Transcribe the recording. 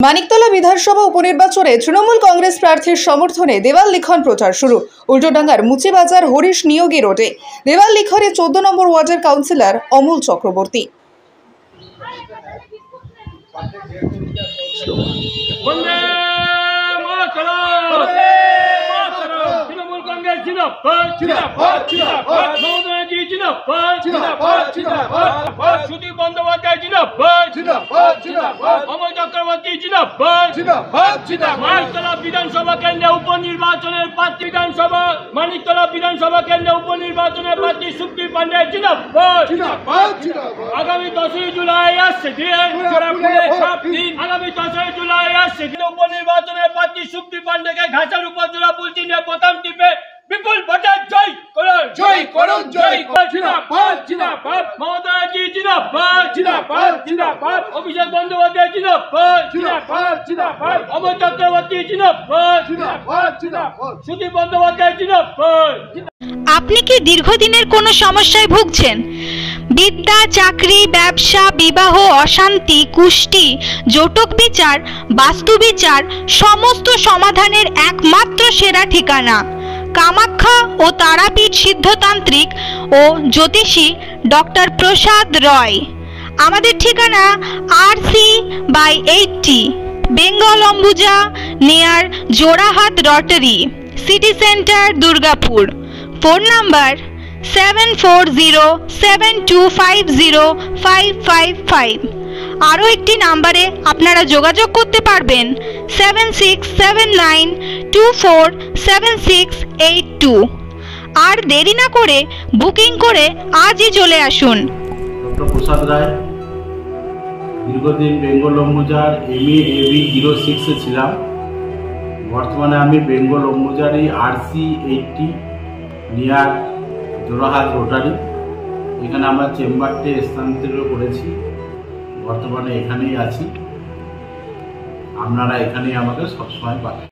মানিকতলা বিধানসভা উপনির্বাচনে তৃণমূল কংগ্রেস প্রার্থীর সমর্থনে দেওয়াল লিখন প্রচার শুরু। উল্টোডাঙ্গার মুচিবাজার হরিশ নিয়োগী রোডে দেওয়াল লিখনে 14 নম্বর ওয়ার্ডের কাউন্সিলর অমল চক্রবর্তী। সুদীপ বন্দ্যোপাধ্যায় অমল চক্রবর্তী মানিকতলা বিধানসভা কেন্দ্রে উপনির্বাচনের প্রার্থী মানিকতলা বিধানসভা কেন্দ্রে উপনির্বাচনের প্রার্থী সুপ্রিম পান্ডে আগামী 10ই জুলাই আসছে আগামী 10ই জুলাই আসছে উপনির্বাচনের প্রার্থী সুপ্রিম পান্ডেকে ঘাসের উপর জোড়া পুলছি নিয়ে প্রথম টিপে বিপুল ভোটে জয় করুন, জয় করুন, জয় জিন্দাবাদ, জিন্দাবাদ, মমতা জিন্দাবাদ, জিন্দাবাদ, জিন্দাবাদ, অভিষেক বন্দ্যোপাধ্যায় জিন্দাবাদ, জিন্দাবাদ, জিন্দাবাদ, অমল চক্রবর্তী জিন্দাবাদ, জিন্দাবাদ, জিন্দাবাদ, সুদীপ বন্দ্যোপাধ্যায় জিন্দাবাদ। আপনি কি দীর্ঘদিনের কোনো সমস্যায় ভুগছেন? বিদ্যা, চাকরি, ব্যবসা, বিবাহ, অশান্তি, কুষ্টি, জটক বিচার, বাস্তু বিচার, সমস্ত সমাধানের একমাত্র সেরা ঠিকানা কামাখ্যা ও তারাপীঠ সিদ্ধতান্ত্রিক ও জ্যোতিষী ডক্টর প্রসাদ রয়। আমাদের ঠিকানা RC/80 Bengal Ambuja near Jorhat Rotary, city centre, Durgapur. Phone number 7407250555। আরও একটি নাম্বারে আপনারা যোগাযোগ করতে পারবেন 7679247682। আর দেরি না করে বুকিং করে আজই চলে আসুন। ডক্টর প্রসাদ রায়, দীর্ঘদিন বেঙ্গল অম্বুজার MA/AB 06-এ ছিলাম। বর্তমানে আমি বেঙ্গল অম্বুজারই RC/80 নিয়ার জোড়াহাট রোটারি, এখানে আমার চেম্বারটি স্থানান্তরিত করেছি। বর্তমানে এখানেই আছি, আপনারা এখানেই আমাকে সবসময় পাবেন।